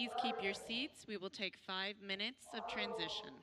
Please keep your seats. We will take 5 minutes of transition.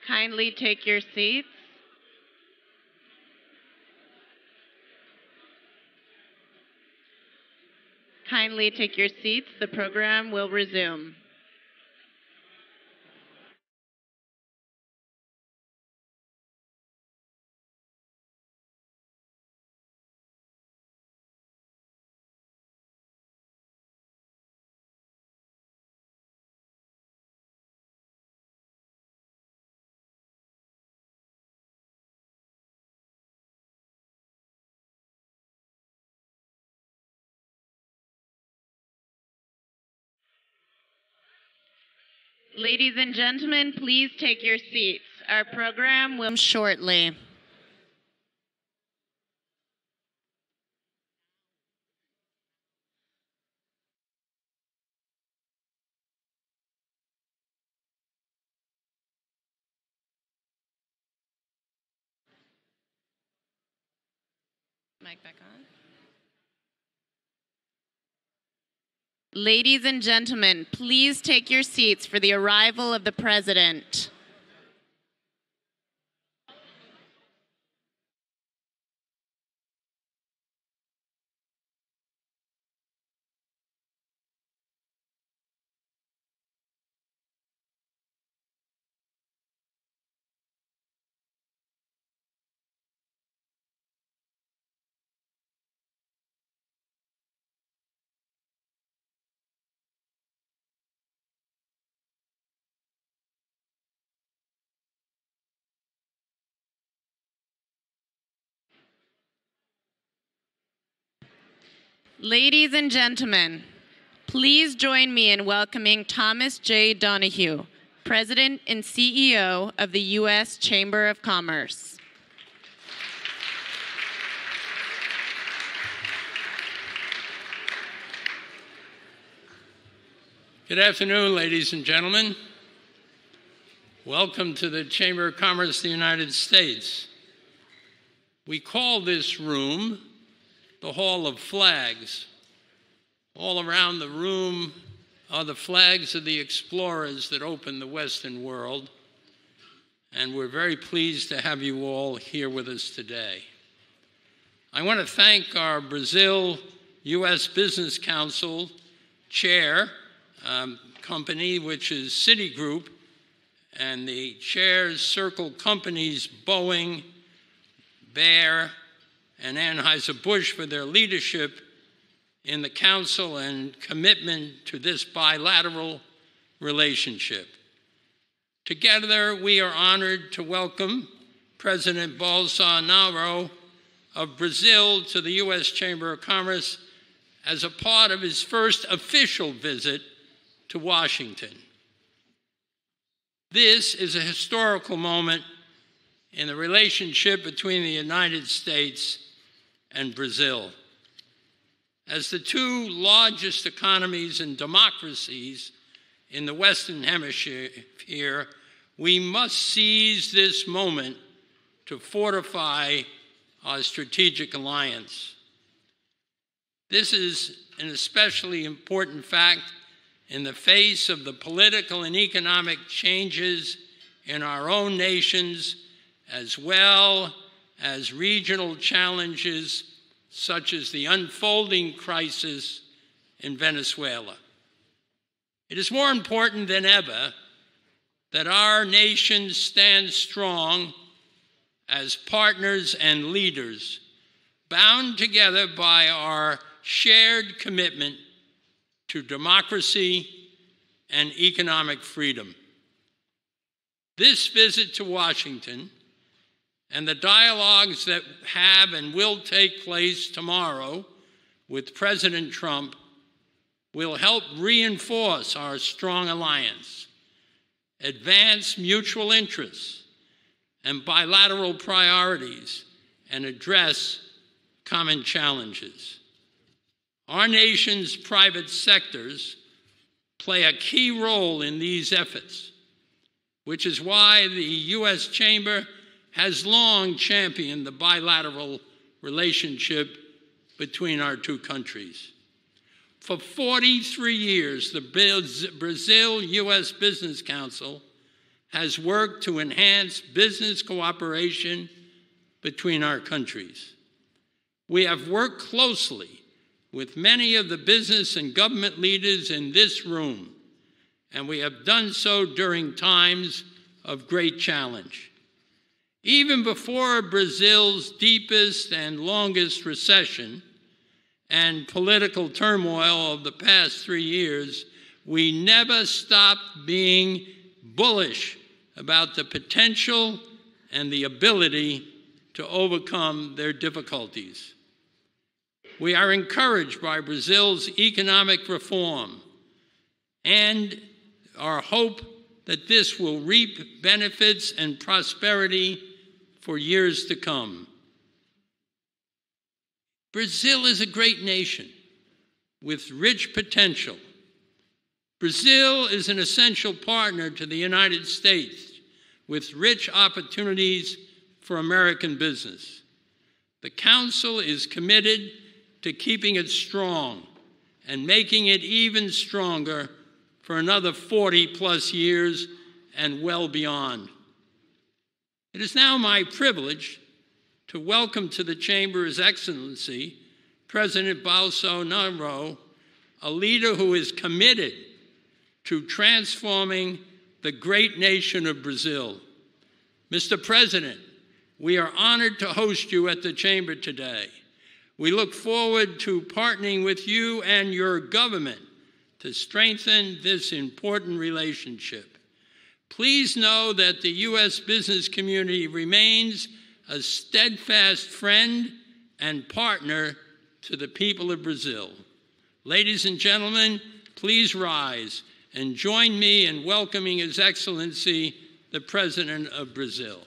Kindly take your seats. Kindly take your seats. The program will resume. Ladies and gentlemen, please take your seats. Our program will shortly. Mic back on. Ladies and gentlemen, please take your seats for the arrival of the President. Ladies and gentlemen, please join me in welcoming Thomas J. Donahue, President and CEO of the U.S. Chamber of Commerce. Good afternoon, ladies and gentlemen. Welcome to the Chamber of Commerce of the United States. We call this room the Hall of Flags. All around the room are the flags of the explorers that opened the Western world, and we're very pleased to have you all here with us today. I want to thank our Brazil-U.S. Business Council chair company, which is Citigroup, and the chair's circle companies Boeing, Bayer, and Anheuser-Busch for their leadership in the Council and commitment to this bilateral relationship. Together, we are honored to welcome President Bolsonaro of Brazil to the U.S. Chamber of Commerce as a part of his first official visit to Washington. This is a historical moment in the relationship between the United States and Brazil. As the two largest economies and democracies in the Western Hemisphere, we must seize this moment to fortify our strategic alliance. This is an especially important fact in the face of the political and economic changes in our own nations, as well as regional challenges such as the unfolding crisis in Venezuela. It is more important than ever that our nation stand strong as partners and leaders, bound together by our shared commitment to democracy and economic freedom. This visit to Washington and the dialogues that have and will take place tomorrow with President Trump will help reinforce our strong alliance, advance mutual interests and bilateral priorities, and address common challenges. Our nation's private sectors play a key role in these efforts, which is why the U.S. Chamber has long championed the bilateral relationship between our two countries. For 43 years, the Brazil-U.S. Business Council has worked to enhance business cooperation between our countries. We have worked closely with many of the business and government leaders in this room, and we have done so during times of great challenge. Even before Brazil's deepest and longest recession and political turmoil of the past 3 years, we never stopped being bullish about the potential and the ability to overcome their difficulties. We are encouraged by Brazil's economic reform and our hope that this will reap benefits and prosperity for years to come. Brazil is a great nation with rich potential. Brazil is an essential partner to the United States with rich opportunities for American business. The Council is committed to keeping it strong and making it even stronger for another 40+ years and well beyond. It is now my privilege to welcome to the Chamber His Excellency, President Bolsonaro, a leader who is committed to transforming the great nation of Brazil. Mr. President, we are honored to host you at the Chamber today. We look forward to partnering with you and your government to strengthen this important relationship. Please know that the U.S. business community remains a steadfast friend and partner to the people of Brazil. Ladies and gentlemen, please rise and join me in welcoming His Excellency, the President of Brazil.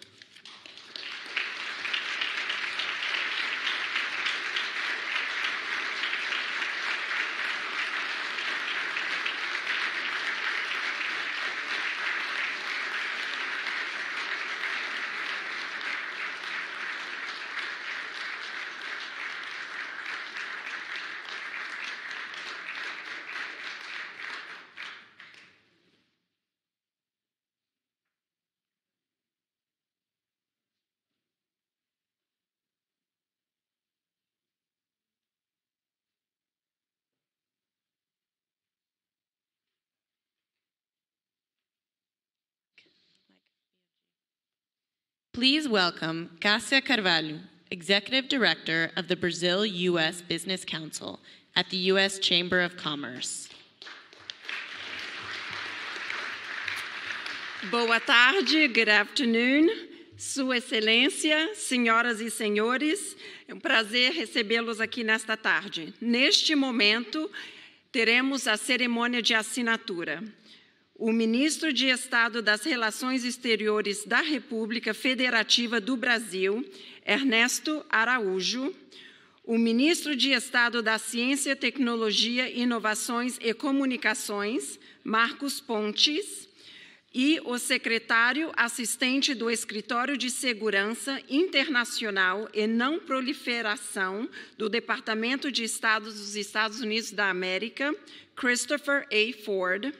Please welcome Cássia Carvalho, Executive Director of the Brazil-U.S. Business Council at the U.S. Chamber of Commerce. Boa tarde, good afternoon. Sua Excelência, senhoras e senhores, é um prazer recebê-los aqui nesta tarde. Neste momento, teremos a cerimônia de assinatura. O Ministro de Estado das Relações Exteriores da República Federativa do Brasil, Ernesto Araújo, o Ministro de Estado da Ciência, Tecnologia, Inovações e Comunicações, Marcos Pontes, e o Secretário Assistente do Escritório de Segurança Internacional e Não Proliferação do Departamento de Estado dos Estados Unidos da América, Christopher A. Ford,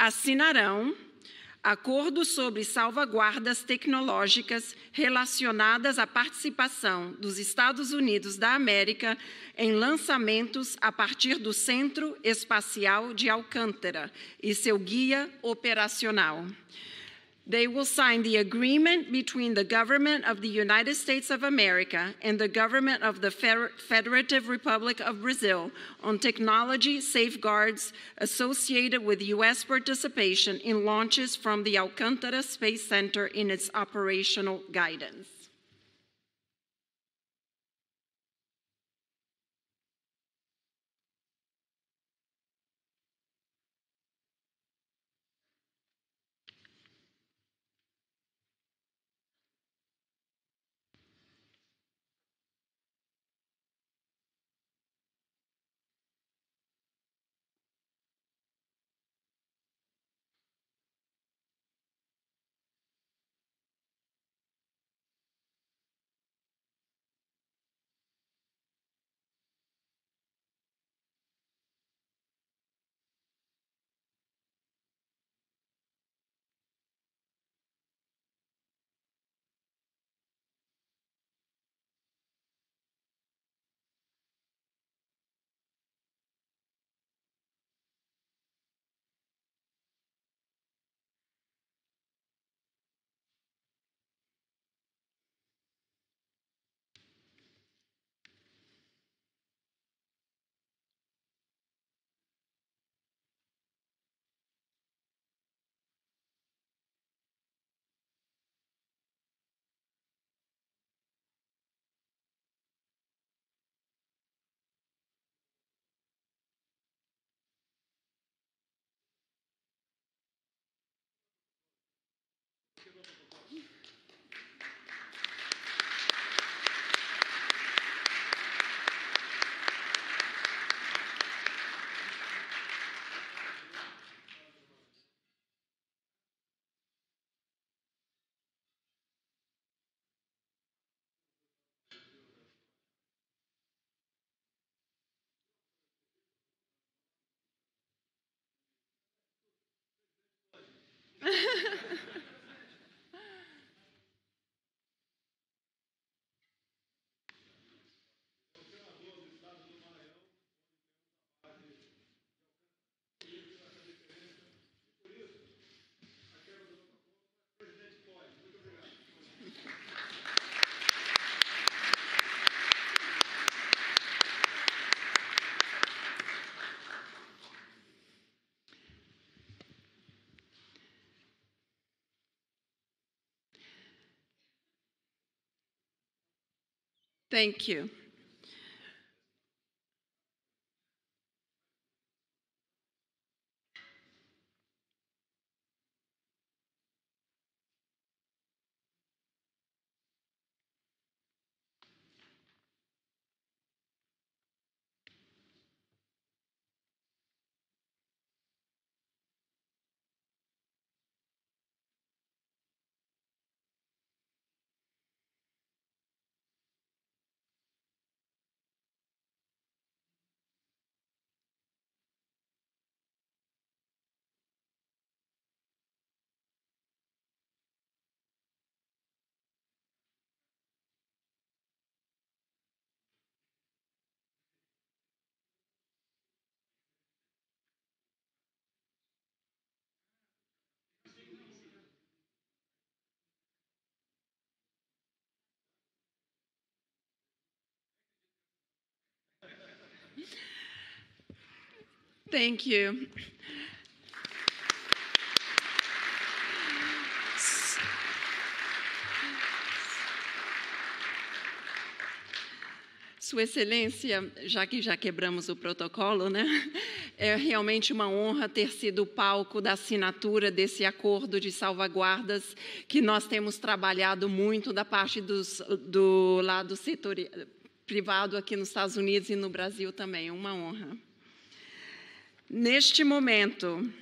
assinarão acordos sobre salvaguardas tecnológicas relacionadas à participação dos Estados Unidos da América em lançamentos a partir do Centro Espacial de Alcântara e seu guia operacional. They will sign the agreement between the government of the United States of America and the government of the Federative Republic of Brazil on technology safeguards associated with U.S. participation in launches from the Alcântara Space Center in its operational guidance. Thank you. Thank you. Sua Excelência, já que já quebramos o protocolo, né? É realmente uma honra ter sido o palco da assinatura desse acordo de salvaguardas que nós temos trabalhado muito da parte do lado setor privado aqui nos Estados Unidos e no Brasil também. Uma honra. Neste momento,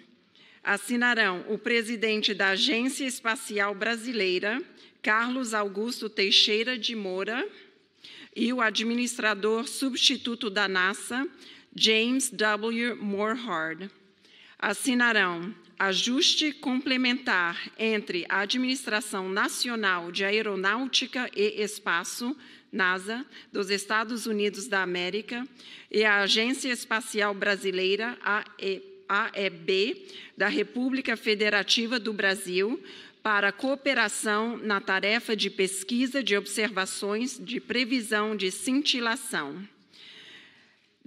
assinarão o presidente da Agência Espacial Brasileira, Carlos Augusto Teixeira de Moura, e o administrador substituto da NASA, James W. Morehard. Assinarão ajuste complementar entre a Administração Nacional de Aeronáutica e Espaço, NASA, dos Estados Unidos da América, e a Agência Espacial Brasileira, AEB, da República Federativa do Brasil, para cooperação na tarefa de pesquisa de observações de previsão de cintilação.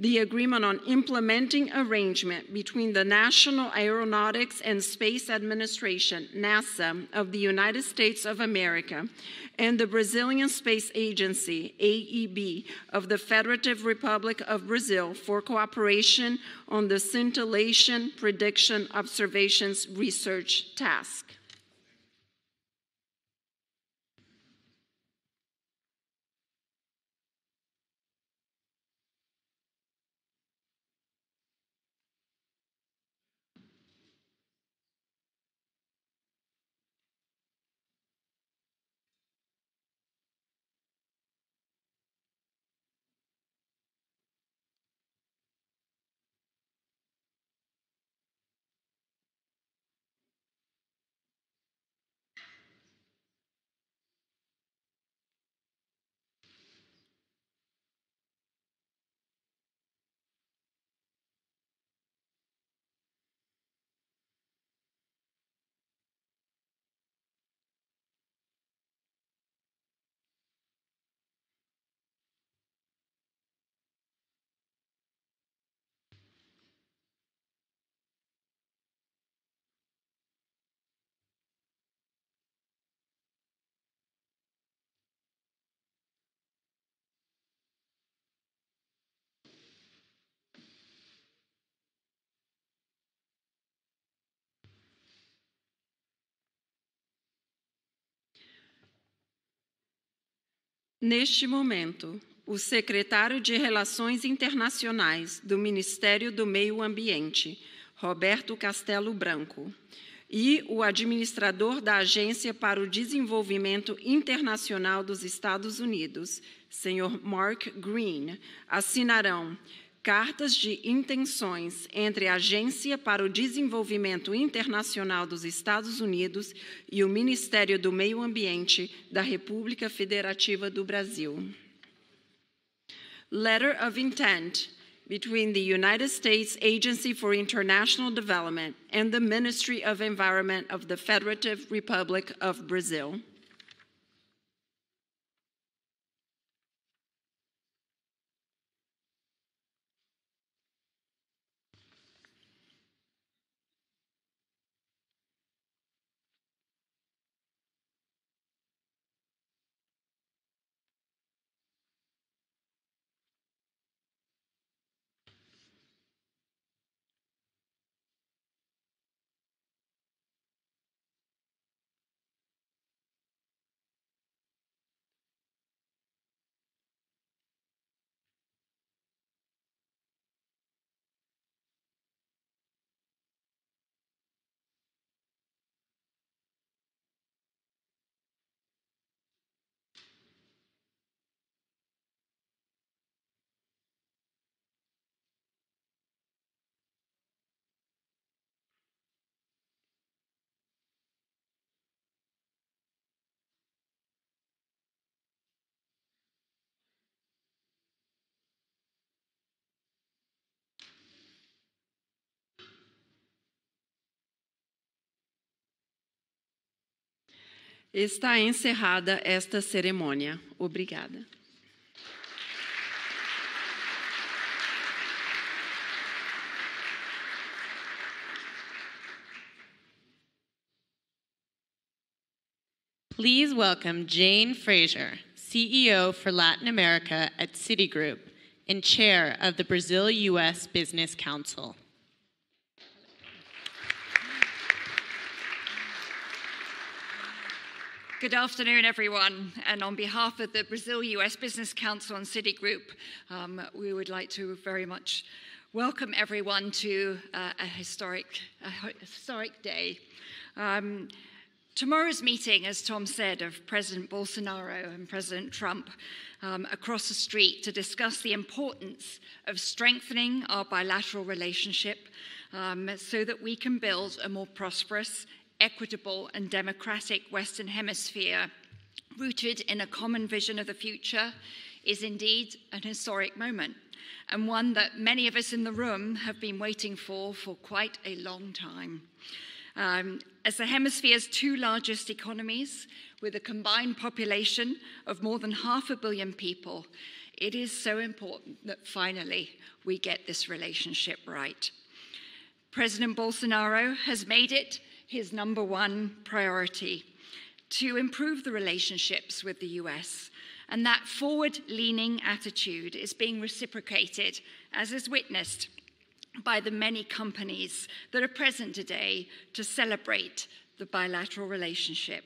The agreement on implementing arrangement between the National Aeronautics and Space Administration, NASA, of the United States of America, and the Brazilian Space Agency, AEB, of the Federative Republic of Brazil for cooperation on the scintillation prediction observations research task. Neste momento, o secretário de Relações Internacionais do Ministério do Meio Ambiente, Roberto Castelo Branco, e o administrador da Agência para o Desenvolvimento Internacional dos Estados Unidos, Sr. Mark Green, assinarão cartas de intenções entre a Agência para o Desenvolvimento Internacional dos Estados Unidos e o Ministério do Meio Ambiente da República Federativa do Brasil. Letter of Intent between the United States Agency for International Development and the Ministry of Environment of the Federative Republic of Brazil. Está encerrada esta cerimônia. Obrigada. Please welcome Jane Fraser, CEO for Latin America at Citigroup and Chair of the Brazil-U.S. Business Council. Good afternoon, everyone. And on behalf of the Brazil-U.S. Business Council and Citigroup, we would like to very much welcome everyone to a historic day. Tomorrow's meeting, as Tom said, of President Bolsonaro and President Trump across the street to discuss the importance of strengthening our bilateral relationship so that we can build a more prosperous, equitable and democratic Western Hemisphere rooted in a common vision of the future is indeed an historic moment, and one that many of us in the room have been waiting for quite a long time. As the Hemisphere's two largest economies, with a combined population of more than 500 million people, it is so important that finally we get this relationship right. President Bolsonaro has made it his number one priority to improve the relationships with the US. And that forward-leaning attitude is being reciprocated, as is witnessed by the many companies that are present today to celebrate the bilateral relationship.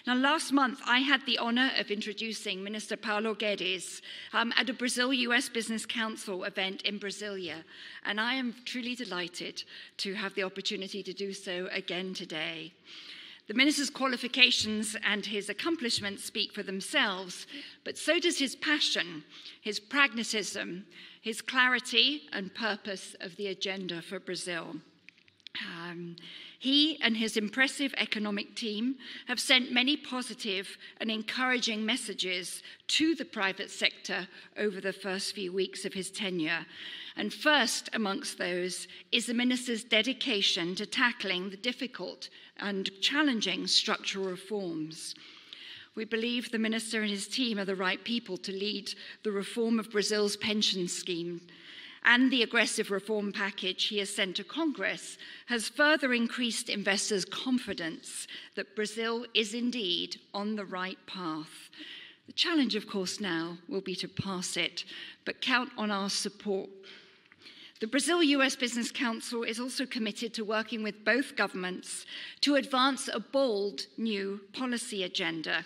Now, last month, I had the honor of introducing Minister Paulo Guedes at a Brazil-US Business Council event in Brasilia, and I am truly delighted to have the opportunity to do so again today. The minister's qualifications and his accomplishments speak for themselves, but so does his passion, his pragmatism, his clarity and purpose of the agenda for Brazil. He and his impressive economic team have sent many positive and encouraging messages to the private sector over the first few weeks of his tenure. And first amongst those is the minister's dedication to tackling the difficult and challenging structural reforms. We believe the minister and his team are the right people to lead the reform of Brazil's pension scheme. And the aggressive reform package he has sent to Congress has further increased investors' confidence that Brazil is indeed on the right path. The challenge, of course, now will be to pass it, but count on our support. The Brazil-US Business Council is also committed to working with both governments to advance a bold new policy agenda.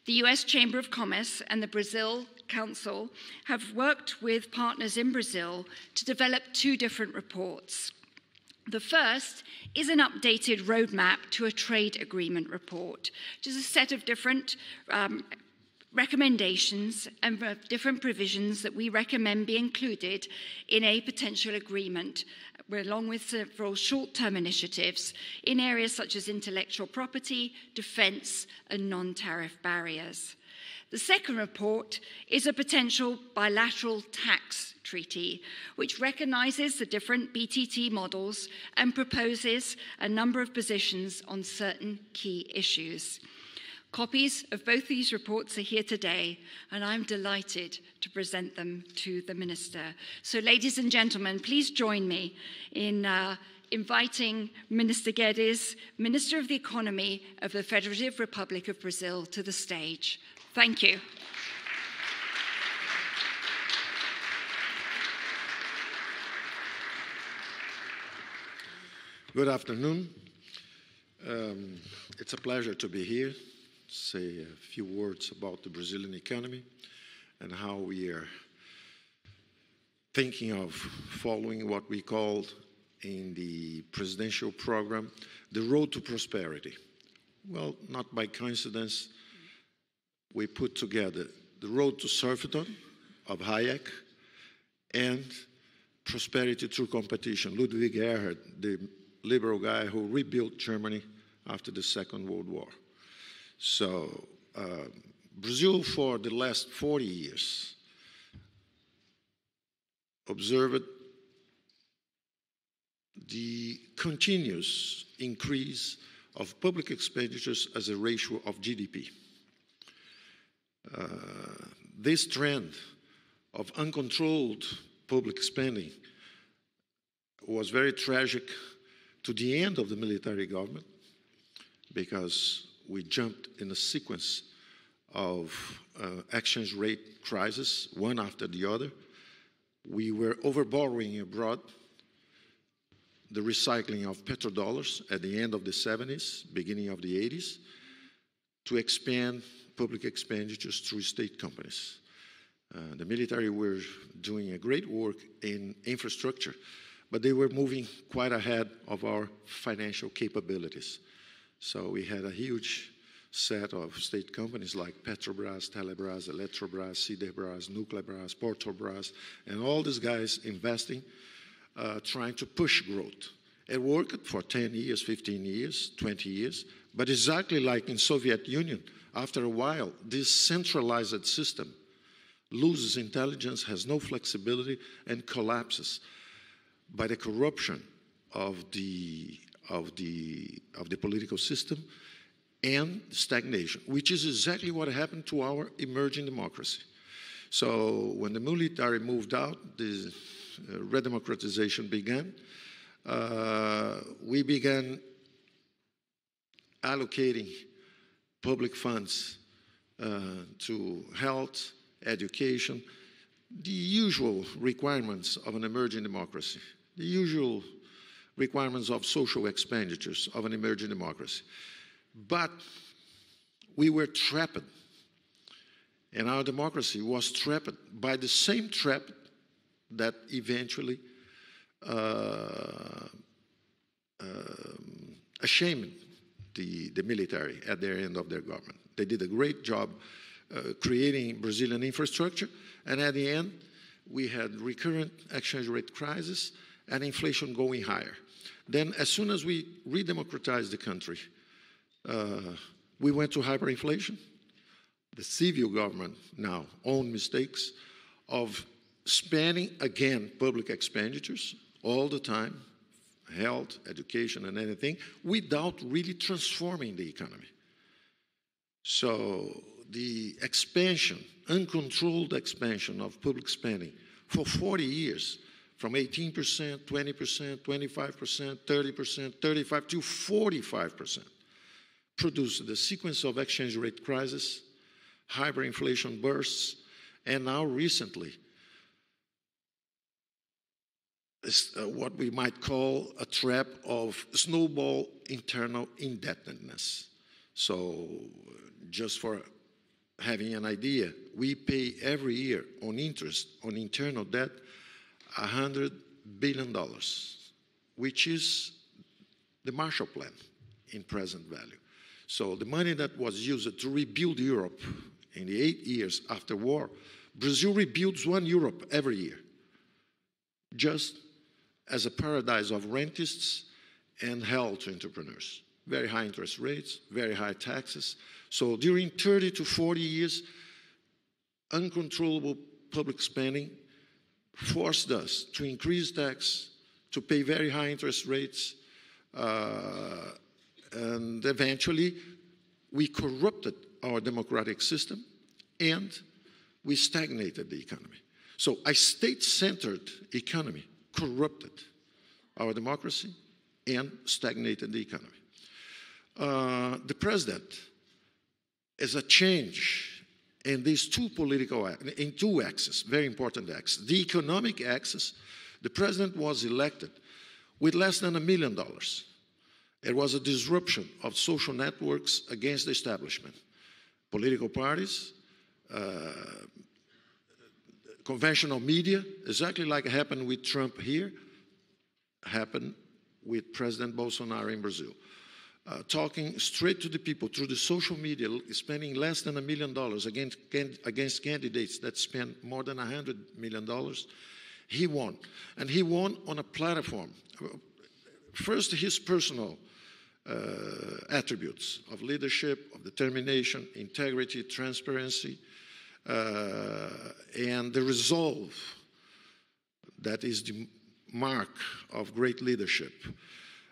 The US Chamber of Commerce and the Brazil Council have worked with partners in Brazil to develop two different reports. The first is an updated roadmap to a trade agreement report, which is a set of different recommendations and different provisions that we recommend be included in a potential agreement, along with several short-term initiatives in areas such as intellectual property, defence and non-tariff barriers. The second report is a potential bilateral tax treaty, which recognises the different BTT models and proposes a number of positions on certain key issues. Copies of both these reports are here today, and I'm delighted to present them to the Minister. So, ladies and gentlemen, please join me in inviting Minister Guedes, Minister of the Economy of the Federative Republic of Brazil, to the stage. Thank you. Good afternoon. It's a pleasure to be here, say a few words about the Brazilian economy and how we are thinking of following what we called in the presidential program, the road to prosperity. Well, not by coincidence, we put together the road to serfdom of Hayek and prosperity through competition, Ludwig Erhard, the liberal guy who rebuilt Germany after the Second World War. So Brazil, for the last 40 years, observed the continuous increase of public expenditures as a ratio of GDP. This trend of uncontrolled public spending was very tragic to the end of the military government, because we jumped in a sequence of exchange rate crises, one after the other. We were overborrowing abroad, the recycling of petrodollars at the end of the 70s, beginning of the 80s, to expand public expenditures through state companies. The military were doing a great work in infrastructure, but they were moving quite ahead of our financial capabilities. So we had a huge set of state companies like Petrobras, Telebras, Eletrobras, Siderbras, Nucleabras, Portobras, and all these guys investing, trying to push growth. It worked for 10 years, 15 years, 20 years, but exactly like in Soviet Union, after a while, this centralized system loses intelligence, has no flexibility, and collapses by the corruption of the political system and stagnation, which is exactly what happened to our emerging democracy. So when the military moved out, the redemocratization began. We began allocating public funds to health, education, the usual requirements of an emerging democracy, the usual requirements of social expenditures of an emerging democracy. But we were trapped, and our democracy was trapped by the same trap that eventually ashamed the military at the end of their government. They did a great job creating Brazilian infrastructure, and at the end, we had recurrent exchange rate crisis and inflation going higher. Then, as soon as we redemocratized the country, we went to hyperinflation. The civil government now own mistakes of spending, again, public expenditures all the time, health, education, and anything, without really transforming the economy. So the expansion, uncontrolled expansion of public spending for 40 years, from 18%, 20%, 25%, 30%, 35% to 45%, produced the sequence of exchange rate crisis, hyperinflation bursts, and now recently, what we might call a trap of snowball internal indebtedness. So just for having an idea, we pay every year on interest on internal debt $100 billion, which is the Marshall Plan in present value. So the money that was used to rebuild Europe in the 8 years after war, Brazil rebuilds 1 Europe every year, just as a paradise of rentists and hell to entrepreneurs. Very high interest rates, very high taxes. So during 30 to 40 years, uncontrollable public spending forced us to increase tax, to pay very high interest rates, and eventually we corrupted our democratic system and we stagnated the economy. So a state-centered economy corrupted our democracy and stagnated the economy. The president is a change in these two axes, very important axes. The economic axis, the president was elected with less than $1 million. It was a disruption of social networks against the establishment. Political parties, conventional media, exactly like it happened with Trump here, happened with President Bolsonaro in Brazil. Talking straight to the people through the social media, spending less than $1 million against candidates that spent more than $100 million, he won. And he won on a platform. First, his personal attributes of leadership, of determination, integrity, transparency, and the resolve that is the mark of great leadership.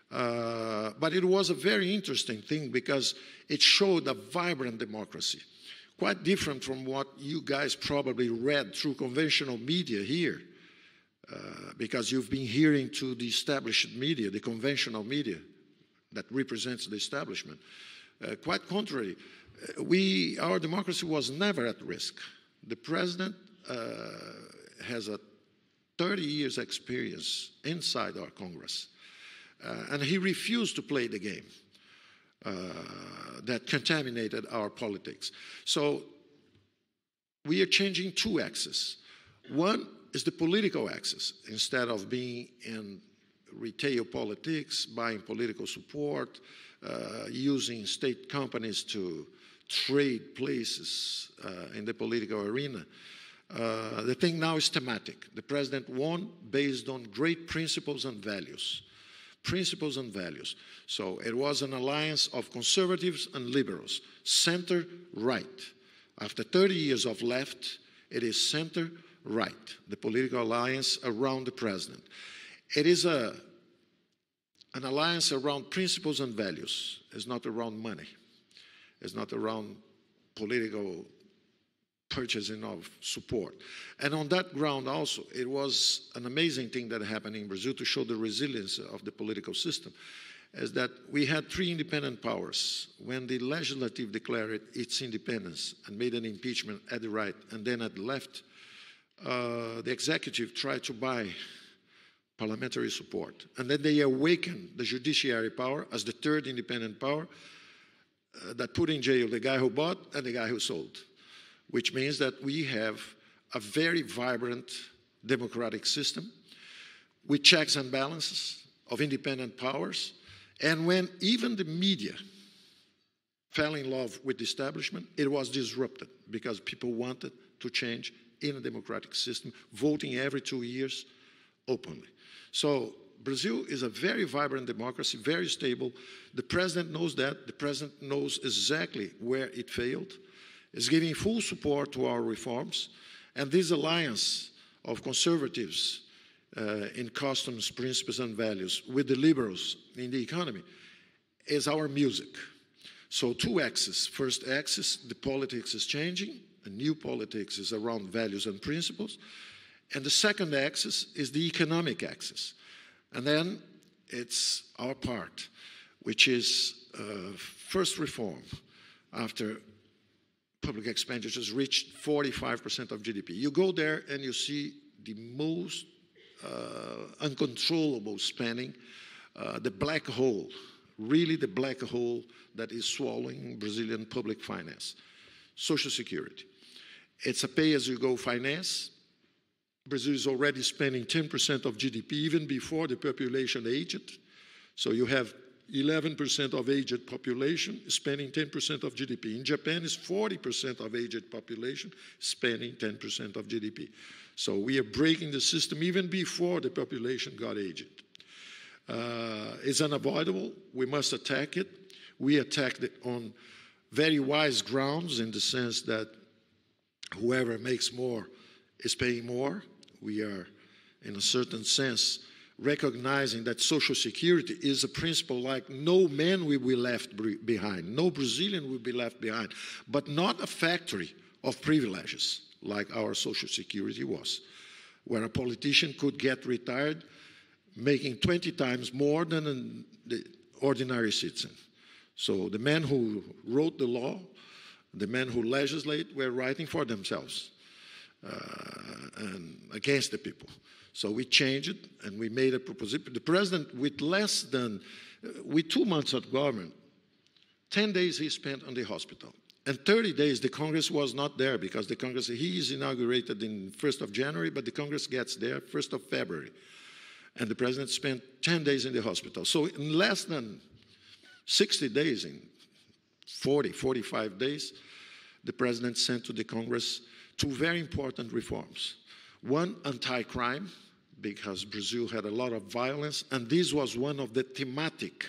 But it was a very interesting thing because it showed a vibrant democracy, quite different from what you guys probably read through conventional media here, because you've been hearing to the established media, the conventional media that represents the establishment. Quite contrary, our democracy was never at risk. The president has a 30 years experience inside our Congress. And he refused to play the game that contaminated our politics. So we are changing two axes. One is the political axis. Instead of being in retail politics, buying political support, using state companies to trade places in the political arena, the thing now is thematic. The president won based on great principles and values. Principles and values. So it was an alliance of conservatives and liberals, center-right. After 30 years of left, it is center-right, the political alliance around the president. It is an alliance around principles and values. It's not around money. It's not around political purchasing of support. And on that ground also, it was an amazing thing that happened in Brazil to show the resilience of the political system, is that we had three independent powers. When the legislative declared its independence and made an impeachment at the right and then at the left, the executive tried to buy parliamentary support. And then they awakened the judiciary power as the third independent power that put in jail the guy who bought and the guy who sold. Which means that we have a very vibrant democratic system with checks and balances of independent powers. And when even the media fell in love with the establishment, it was disrupted because people wanted to change in a democratic system, voting every 2 years openly. So Brazil is a very vibrant democracy, very stable. The president knows that. The president knows exactly where it failed. Is giving full support to our reforms, and this alliance of conservatives in customs, principles, and values with the liberals in the economy is our music. So two axes. First axis, the politics is changing, a new politics is around values and principles, and the second axis is the economic axis. And then it's our part, which is first reform after public expenditures reached 45% of GDP. You go there and you see the most uncontrollable spending, the black hole, really the black hole that is swallowing Brazilian public finance. Social Security. It's a pay-as-you-go finance. Brazil is already spending 10% of GDP even before the population aged. So you have 11% of aged population spending 10% of GDP. In Japan, it's 40% of aged population spending 10% of GDP. So we are breaking the system even before the population got aged. It's unavoidable. We must attack it. We attacked it on very wise grounds in the sense that whoever makes more is paying more. We are, in a certain sense, recognizing that Social Security is a principle like no man will be left behind, no Brazilian will be left behind, but not a factory of privileges like our Social Security was, where a politician could get retired making 20 times more than the ordinary citizen. So the men who wrote the law, the men who legislate, were writing for themselves and against the people. So we changed it and we made a proposition. The president, with 2 months of government, 10 days he spent on the hospital. And 30 days the Congress was not there because the Congress, he is inaugurated in 1st of January, but the Congress gets there 1st of February. And the president spent 10 days in the hospital. So in less than 60 days, in 40, 45 days, the president sent to the Congress 2 very important reforms. One, anti-crime, because Brazil had a lot of violence, and this was one of the thematic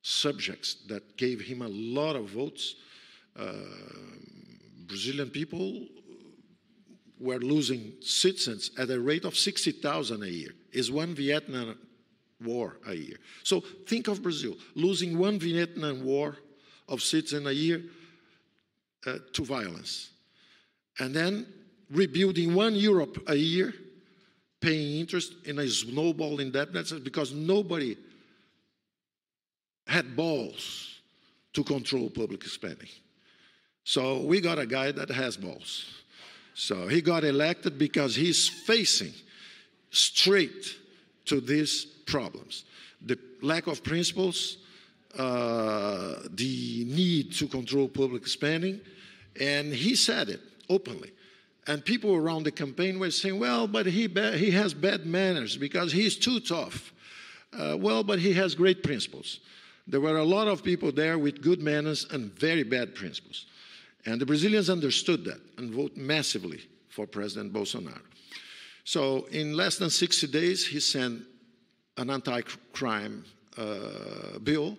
subjects that gave him a lot of votes. Brazilian people were losing citizens at a rate of 60,000 a year. It's 1 Vietnam War a year. So think of Brazil losing 1 Vietnam War of citizens a year to violence. And then rebuilding 1 Europe a year, paying interest in a snowball indebtedness because nobody had balls to control public spending. So we got a guy that has balls. So he got elected because he's facing straight to these problems. The lack of principles, the need to control public spending, and he said it openly. And people around the campaign were saying, well, but he has bad manners because he's too tough. Well, but he has great principles. There were a lot of people there with good manners and very bad principles. And the Brazilians understood that and voted massively for President Bolsonaro. So in less than 60 days, he sent an anti-crime bill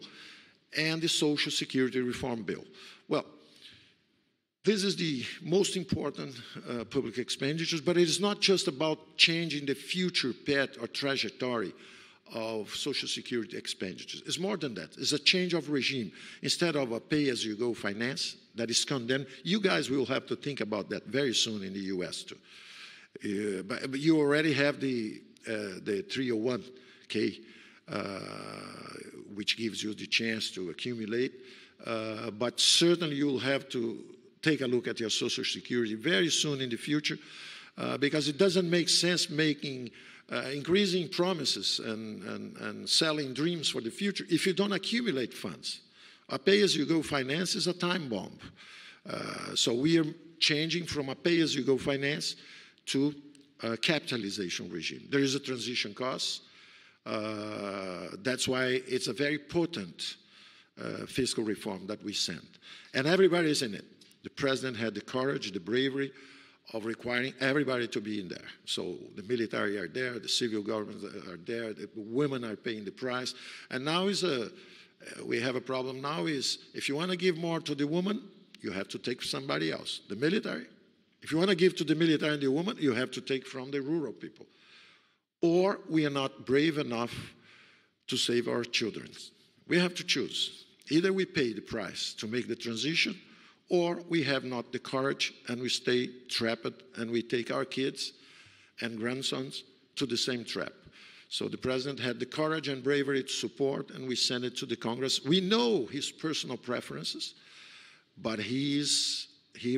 and the Social Security reform bill. Well, this is the most important public expenditures, but it is not just about changing the future path or trajectory of Social Security expenditures. It's more than that. It's a change of regime. Instead of a pay-as-you-go finance that is condemned, you guys will have to think about that very soon in the U.S. too. But you already have the 301k, which gives you the chance to accumulate. But certainly you'll have to take a look at your Social Security very soon in the future, because it doesn't make sense making increasing promises and selling dreams for the future if you don't accumulate funds. A pay-as-you-go finance is a time bomb. So we are changing from a pay-as-you-go finance to a capitalization regime. There is a transition cost. That's why it's a very potent fiscal reform that we sent. And everybody is in it. The president had the courage, the bravery of requiring everybody to be in there. So the military are there, the civil governments are there, the women are paying the price. And now we have a problem now is if you want to give more to the woman, you have to take somebody else. The military. If you want to give to the military and the woman, you have to take from the rural people. Or we are not brave enough to save our children. We have to choose. Either we pay the price to make the transition, or we have not the courage and we stay trapped and we take our kids and grandsons to the same trap. So the president had the courage and bravery to support, and we sent it to the Congress. We know his personal preferences, but he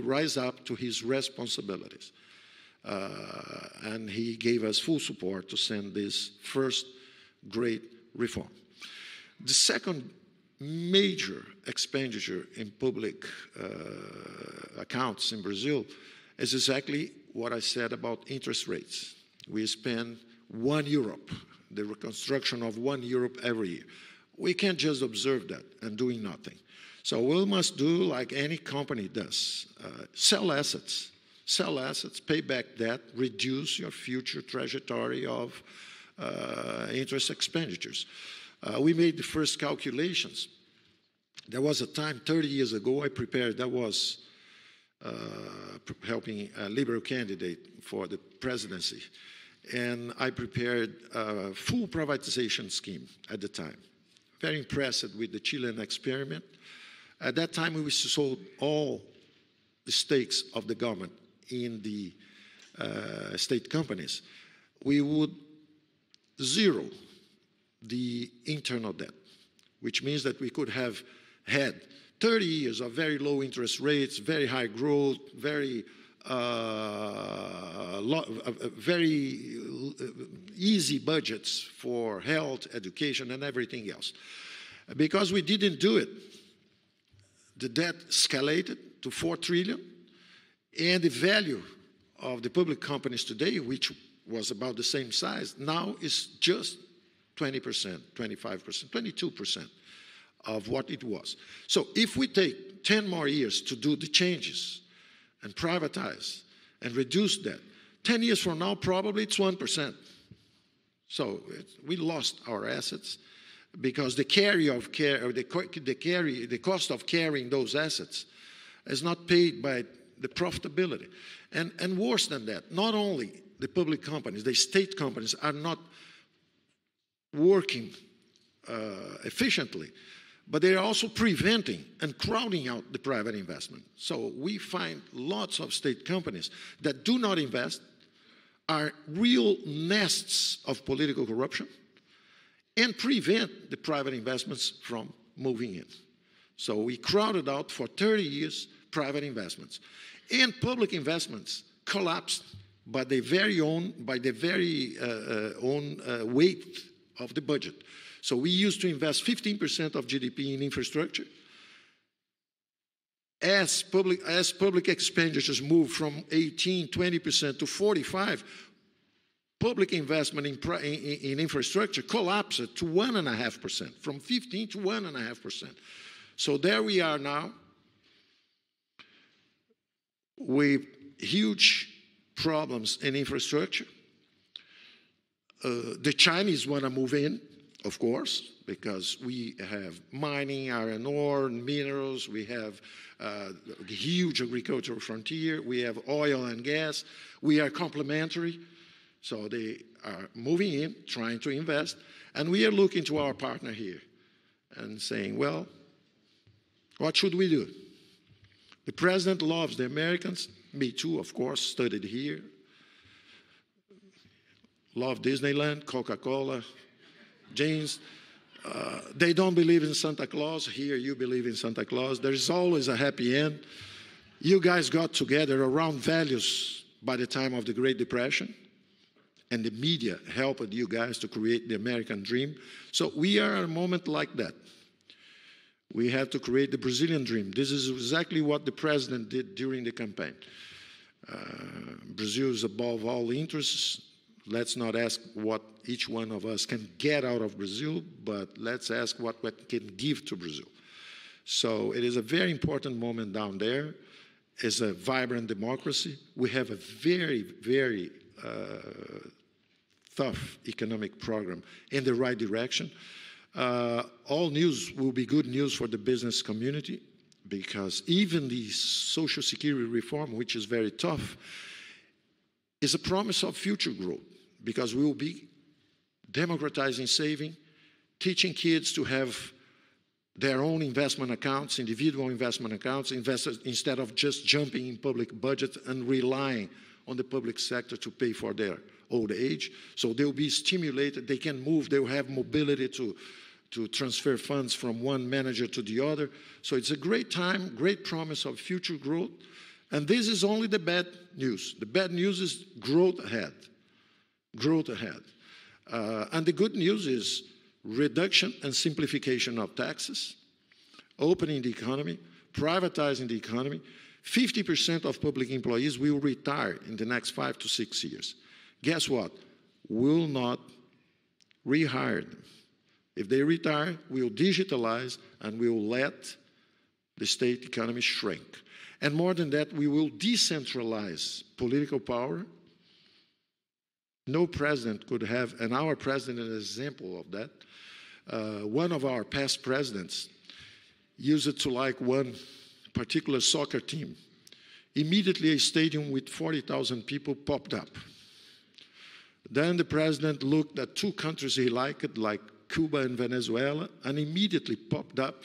rise up to his responsibilities. And he gave us full support to send this first great reform. The second major expenditure in public accounts in Brazil is exactly what I said about interest rates. We spend 1 Europe, the reconstruction of 1 Europe every year. We can't just observe that and doing nothing. So we must do like any company does. Sell assets, pay back debt, reduce your future trajectory of interest expenditures. We made the first calculations. There was a time 30 years ago I prepared, that was helping a liberal candidate for the presidency. And I prepared a full privatization scheme at the time. Very impressed with the Chilean experiment. At that time, we sold all the stakes of the government in the state companies. We would zero the internal debt, which means that we could have had 30 years of very low interest rates, very high growth, very easy budgets for health, education, and everything else. Because we didn't do it, the debt escalated to 4 trillion, and the value of the public companies today, which was about the same size, now is just 20%, 25%, 22% of what it was. So if we take 10 more years to do the changes and privatize and reduce debt, 10 years from now, probably it's 1%. So we lost our assets because the cost of carrying those assets is not paid by the profitability. And worse than that, not only the public companies, the state companies are not working efficiently, but they are also preventing and crowding out the private investment. So we find lots of state companies that do not invest, are real nests of political corruption, and prevent the private investments from moving in. So we crowded out for 30 years private investments. And public investments collapsed by the very own weight of the budget. So we used to invest 15% of GDP in infrastructure. As public expenditures moved from 18, 20% to 45%, public investment in infrastructure collapsed to 1.5%, from 15 to 1.5%. So there we are now with huge problems in infrastructure. The Chinese want to move in, of course, because we have mining, iron ore, minerals, we have a huge agricultural frontier, we have oil and gas, we are complementary. So they are moving in, trying to invest, and we are looking to our partner here and saying, well, what should we do? The president loves the Americans, me too, of course, studied here. Love Disneyland, Coca-Cola, jeans. They don't believe in Santa Claus. Here you believe in Santa Claus. There's always a happy end. You guys got together around values by the time of the Great Depression, and the media helped you guys to create the American dream. So we are at a moment like that. We have to create the Brazilian dream. This is exactly what the president did during the campaign. Brazil is above all interests. Let's not ask what each one of us can get out of Brazil, but let's ask what we can give to Brazil. So it is a very important moment down there. It's a vibrant democracy. We have a very, very tough economic program in the right direction. All news will be good news for the business community, because even the Social Security reform, which is very tough, is a promise of future growth, because we will be democratizing saving, teaching kids to have their own investment accounts, individual investment accounts, instead of just jumping in public budgets and relying on the public sector to pay for their old age. So they'll be stimulated, they can move, they'll have mobility to transfer funds from one manager to the other. So it's a great time, great promise of future growth. And this is only the bad news. The bad news is growth ahead. Growth ahead. And the good news is reduction and simplification of taxes, opening the economy, privatizing the economy. 50% of public employees will retire in the next 5 to 6 years. Guess what? We'll not rehire them. If they retire, we'll digitalize and we'll let the state economy shrink. And more than that, we will decentralize political power. No president could have, and our president is an example of that. One of our past presidents used it to like one particular soccer team. Immediately a stadium with 40,000 people popped up. Then the president looked at two countries he liked, like Cuba and Venezuela, and immediately popped up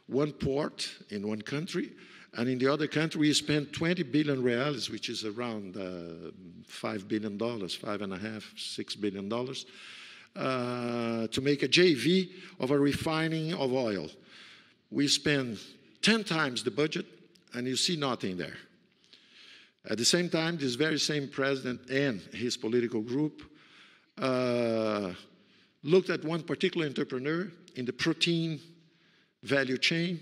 one port in one country, and in the other country we spent 20 billion reals, which is around $5 billion, $5.5–6 billion, to make a JV of a refining of oil. We spend 10 times the budget, and you see nothing there. At the same time, this very same president and his political group looked at one particular entrepreneur in the protein value chain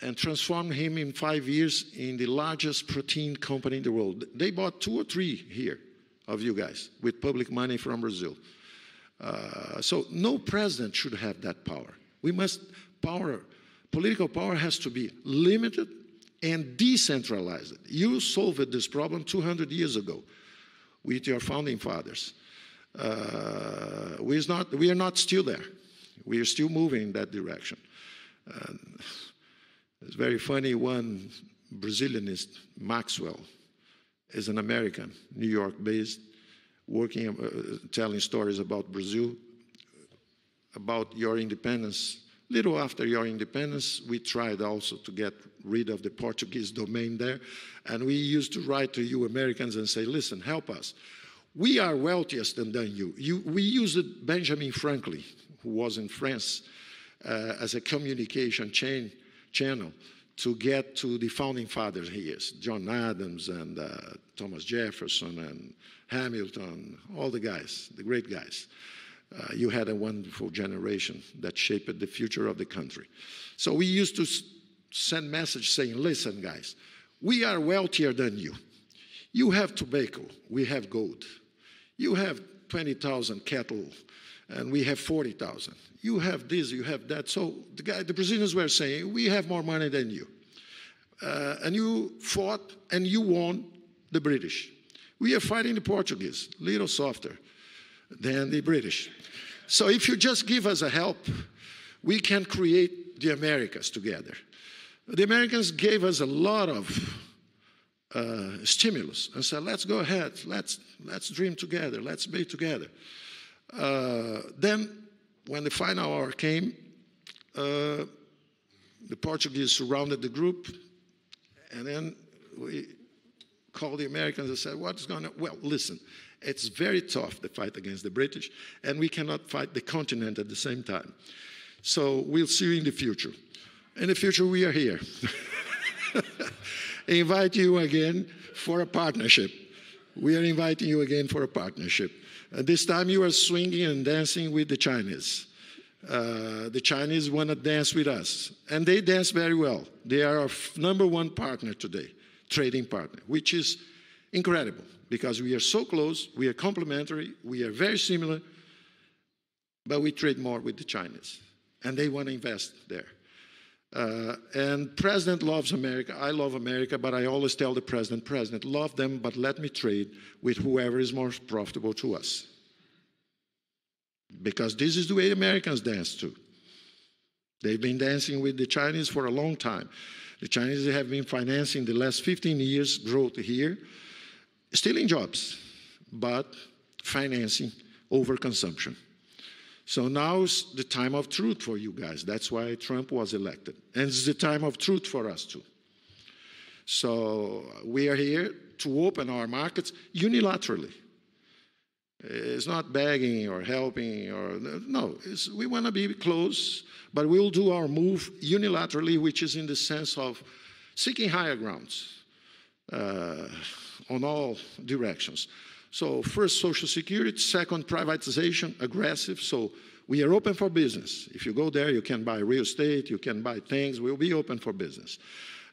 and transformed him in 5 years in the largest protein company in the world. They bought 2 or 3 here of you guys with public money from Brazil. So no president should have that power. Political power has to be limited and decentralized. You solved this problem 200 years ago with your founding fathers. We are not still there. We are still moving in that direction. It's very funny, one Brazilianist, Maxwell, is an American, New York-based, working, telling stories about Brazil, about your independence. Little after your independence, we tried also to get rid of the Portuguese domain there, and we used to write to you Americans and say, listen, help us. We are wealthier than you. We used Benjamin Franklin, who was in France, as a communication channel to get to the founding fathers here, John Adams and Thomas Jefferson and Hamilton, all the guys, the great guys. You had a wonderful generation that shaped the future of the country. So we used to send messages saying, listen, guys, we are wealthier than you. You have tobacco, we have gold. You have 20,000 cattle, and we have 40,000. You have this, you have that. So the Brazilians were saying, we have more money than you. And you fought, and you won the British. We are fighting the Portuguese, a little softer than the British. So if you just give us a help, we can create the Americas together. The Americans gave us a lot of stimulus and said, let's go ahead, let's dream together, let's be together. Then, when the final hour came, the Portuguese surrounded the group, and then we called the Americans and said, what's going on? Well, listen, it's very tough, the fight against the British, and we cannot fight the continent at the same time. So we'll see you in the future. In the future, we are here. Invite you again for a partnership. We are inviting you again for a partnership. This time you are swinging and dancing with the Chinese. The Chinese want to dance with us, and they dance very well. They are our #1 partner today, trading partner, which is incredible because we are so close, we are complementary, we are very similar, but we trade more with the Chinese, and they want to invest there. And President loves America. I love America, but I always tell the President, love them, but let me trade with whoever is more profitable to us. Because this is the way Americans dance too. They've been dancing with the Chinese for a long time. The Chinese have been financing the last 15 years growth here, stealing jobs, but financing overconsumption. So now is the time of truth for you guys. That's why Trump was elected. And it's the time of truth for us too. So we are here to open our markets unilaterally. It's not begging or helping or, no, we want to be close, but we'll do our move unilaterally, which is in the sense of seeking higher grounds on all directions. So first, Social Security. Second, privatization, aggressive. So we are open for business. If you go there, you can buy real estate, you can buy things. We'll be open for business.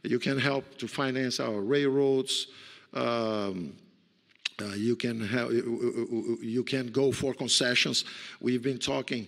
You can help to finance our railroads. You can go for concessions. We've been talking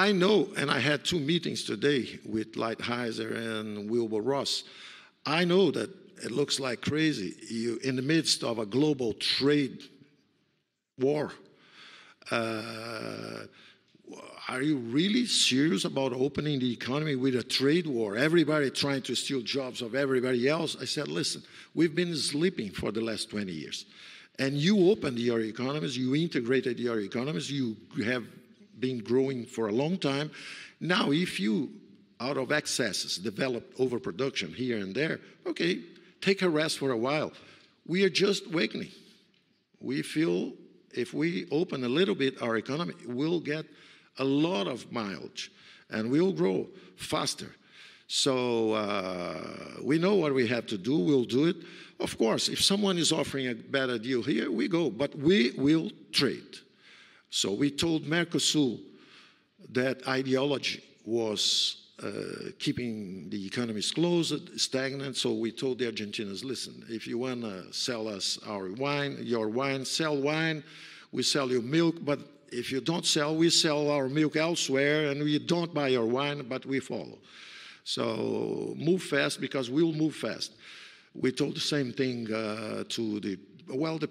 I know, and I had 2 meetings today with Lighthizer and Wilbur Ross. I know that it looks like crazy. In the midst of a global trade war, are you really serious about opening the economy with a trade war? Everybody trying to steal jobs of everybody else. I said, listen, we've been sleeping for the last 20 years. And you opened your economies, you integrated your economies, you have been growing for a long time. Now, if you, out of excesses, develop overproduction here and there, okay, take a rest for a while. We are just awakening. We feel if we open a little bit our economy, we'll get a lot of mileage and we'll grow faster. So we know what we have to do, we'll do it. Of course, if someone is offering a better deal here, we go, but we will trade. So we told Mercosur that ideology was keeping the economies closed, stagnant, so we told the Argentinians, listen, if you want to sell us our wine, your wine, sell wine, we sell you milk, but if you don't sell, we sell our milk elsewhere, and we don't buy your wine, but we follow. So move fast, because we'll move fast. We told the same thing to the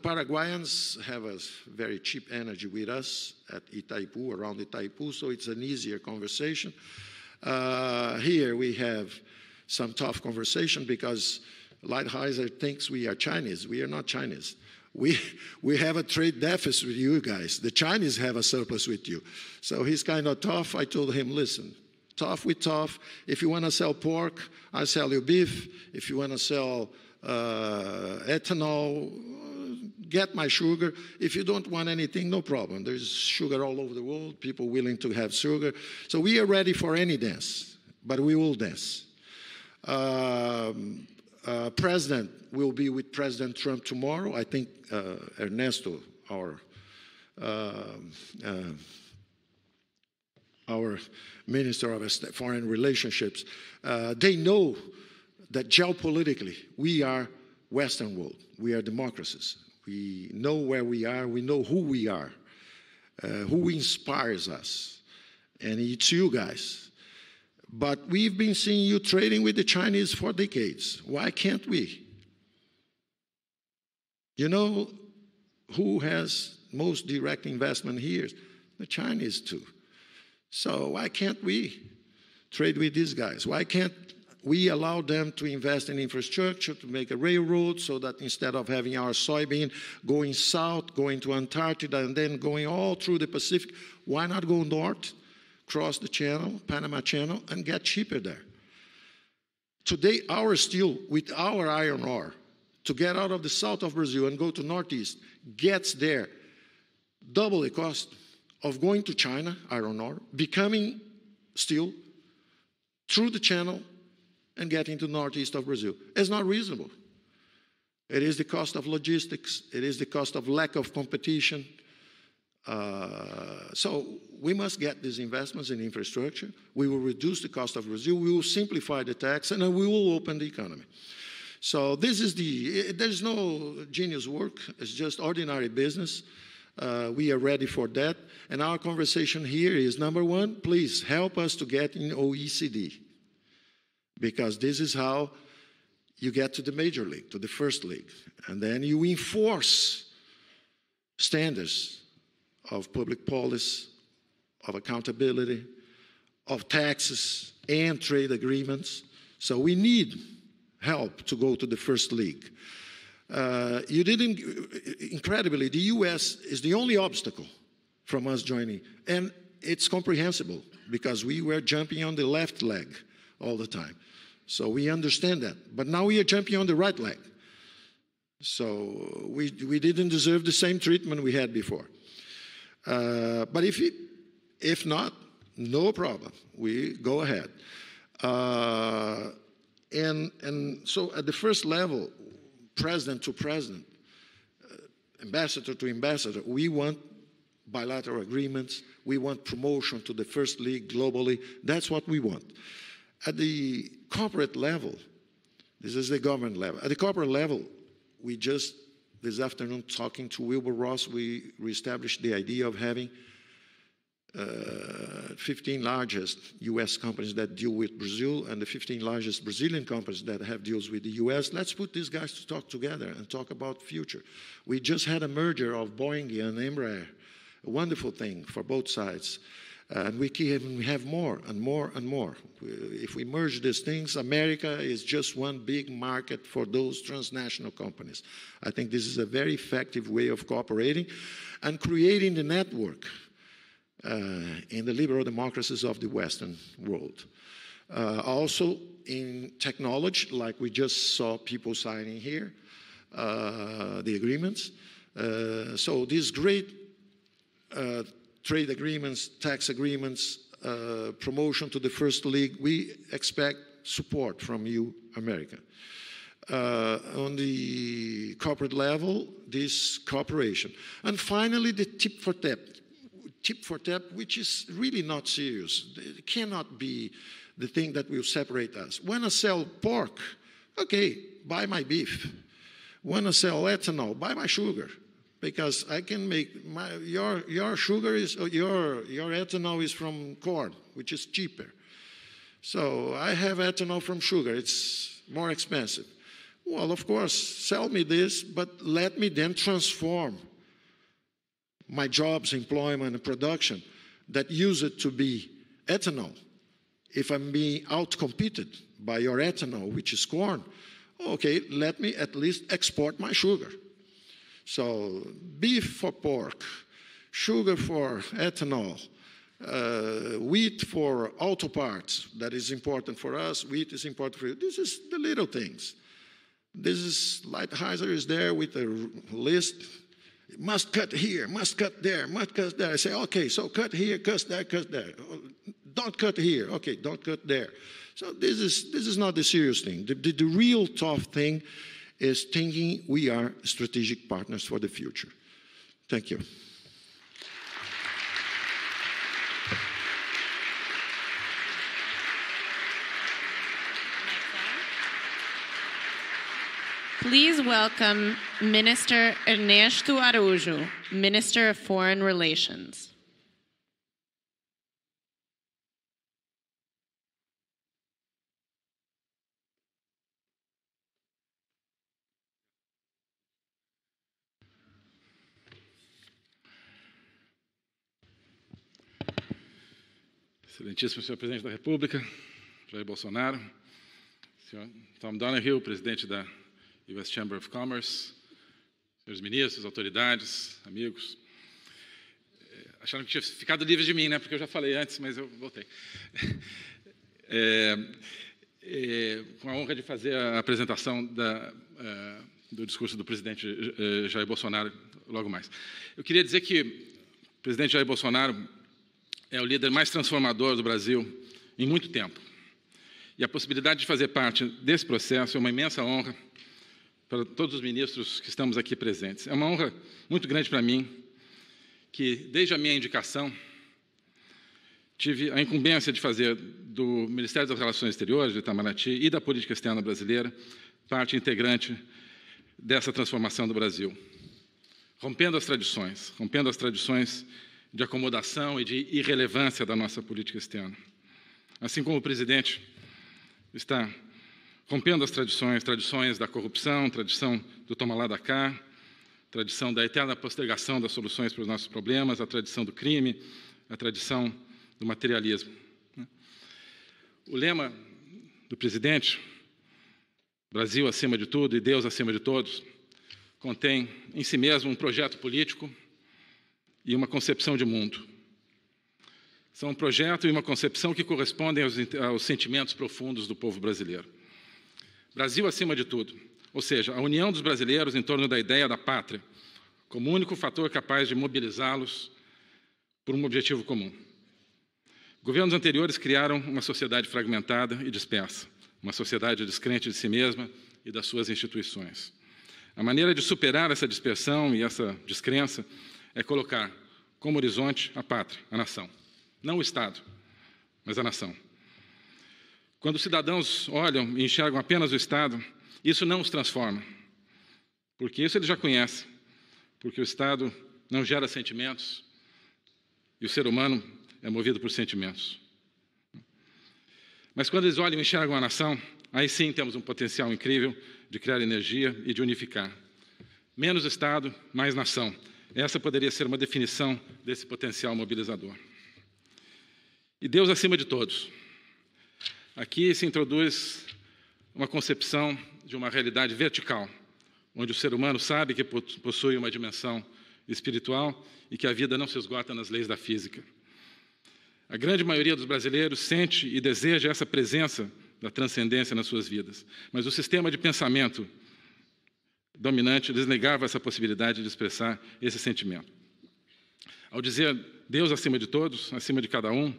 Paraguayans have a very cheap energy with us at Itaipu, around Itaipu, so it's an easier conversation. Here we have some tough conversation because Lighthizer thinks we are Chinese. We are not Chinese. We have a trade deficit with you guys. The Chinese have a surplus with you. So he's kind of tough. I told him, listen, tough with tough. If you want to sell pork, I sell you beef. If you want to sell ethanol, get my sugar. If you don't want anything, no problem. There's sugar all over the world, people willing to have sugar. So we are ready for any dance, but we will dance. President will be with President Trump tomorrow. I think Ernesto, our Minister of Foreign Relationships, they know that geopolitically we are Western world. We are democracies. We know where we are. We know who we are, who inspires us. And it's you guys. But we've been seeing you trading with the Chinese for decades. Why can't we? You know who has most direct investment here? The Chinese too. So why can't we trade with these guys? Why can't we allow them to invest in infrastructure, to make a railroad, so that instead of having our soybean going south, going to Antarctica, and then going all through the Pacific, why not go north, cross the channel, Panama Channel, and get cheaper there? Today, our steel, with our iron ore, to get out of the south of Brazil and go to northeast, gets there double the cost of going to China, iron ore, becoming steel, through the channel, and getting to northeast of Brazil. It's not reasonable. It is the cost of logistics. It is the cost of lack of competition. So we must get these investments in infrastructure. We will reduce the cost of Brazil. We will simplify the tax, and then we will open the economy. So this is there's no genius work. It's just ordinary business. We are ready for that. And our conversation here is, number one, please help us to get in OECD. Because this is how you get to the major league, to the first league. And then you enforce standards of public policy, of accountability, of taxes, and trade agreements. So we need help to go to the first league. Incredibly, the US is the only obstacle from us joining. And it's comprehensible because we were jumping on the left leg all the time. So we understand that. But now we are jumping on the right leg. So we didn't deserve the same treatment we had before. But if not, no problem. We go ahead. And so at the first level, president to president, ambassador to ambassador, we want bilateral agreements. We want promotion to the first league globally. That's what we want. At the corporate level, this is the government level. At the corporate level, we just, this afternoon, talking to Wilbur Ross, we reestablished the idea of having 15 largest US companies that deal with Brazil and the 15 largest Brazilian companies that have deals with the US. Let's put these guys to talk together and talk about future. We just had a merger of Boeing and Embraer, a wonderful thing for both sides. And we have more and more and more. If we merge these things, America is just one big market for those transnational companies. I think this is a very effective way of cooperating and creating the network in the liberal democracies of the Western world. Also in technology, like we just saw people signing here, the agreements. So these great trade agreements, tax agreements, promotion to the first league, we expect support from you, America. On the corporate level, this cooperation. And finally, the tip for tap. Tip for tap, which is really not serious. It cannot be the thing that will separate us. When I sell pork, okay, buy my beef. When I sell ethanol, buy my sugar. Because I can make your sugar is your ethanol is from corn, which is cheaper. So I have ethanol from sugar. It's more expensive. Well, of course, sell me this, but let me then transform my jobs, employment, and production that use it to be ethanol. If I'm being outcompeted by your ethanol, which is corn, okay, let me at least export my sugar. So beef for pork, sugar for ethanol, wheat for auto parts, that is important for us, wheat is important for you. This is the little things. This is, Lighthizer is there with a list. Must cut here, must cut there, must cut there. I say, okay, so cut here, cut there, cut there. Don't cut here, okay, don't cut there. So this is not the serious thing. The real tough thing is thinking we are strategic partners for the future. Thank you. Please welcome Minister Ernesto Araújo, Minister of Foreign Relations. Excelentíssimo senhor Presidente da República, Jair Bolsonaro, senhor Tom Donoghue, Presidente da US Chamber of Commerce, senhores ministros, autoridades, amigos. Acharam que tinha ficado livre de mim, né? Porque eu já falei antes, mas eu voltei. Com a honra de fazer a apresentação do discurso do presidente Jair Bolsonaro logo mais. Eu queria dizer que o presidente Jair Bolsonaro é o líder mais transformador do Brasil em muito tempo. E a possibilidade de fazer parte desse processo é uma imensa honra para todos os ministros que estamos aqui presentes. É uma honra muito grande para mim, que desde a minha indicação tive a incumbência de fazer do Ministério das Relações Exteriores, do Itamaraty, e da política externa brasileira parte integrante dessa transformação do Brasil. Rompendo as tradições de acomodação e de irrelevância da nossa política externa. Assim como o presidente está rompendo as tradições da corrupção, tradição do toma lá da cá, tradição da eterna postergação das soluções para os nossos problemas, a tradição do crime, a tradição do materialismo. O lema do presidente, Brasil acima de tudo e Deus acima de todos, contém em si mesmo um projeto político e uma concepção de mundo. São um projeto e uma concepção que correspondem aos sentimentos profundos do povo brasileiro. Brasil acima de tudo, ou seja, a união dos brasileiros em torno da ideia da pátria, como único fator capaz de mobilizá-los por um objetivo comum. Governos anteriores criaram uma sociedade fragmentada e dispersa, uma sociedade descrente de si mesma e das suas instituições. A maneira de superar essa dispersão e essa descrença é colocar como horizonte a pátria, a nação. Não o Estado, mas a nação. Quando os cidadãos olham e enxergam apenas o Estado, isso não os transforma, porque isso eles já conhecem, porque o Estado não gera sentimentos e o ser humano é movido por sentimentos. Mas quando eles olham e enxergam a nação, aí sim temos um potencial incrível de criar energia e de unificar. Menos Estado, mais nação. Essa poderia ser uma definição desse potencial mobilizador. E Deus acima de todos. Aqui se introduz uma concepção de uma realidade vertical, onde o ser humano sabe que possui uma dimensão espiritual e que a vida não se esgota nas leis da física. A grande maioria dos brasileiros sente e deseja essa presença da transcendência nas suas vidas, mas o sistema de pensamento dominante desnegava essa possibilidade de expressar esse sentimento. Ao dizer Deus acima de todos, acima de cada um,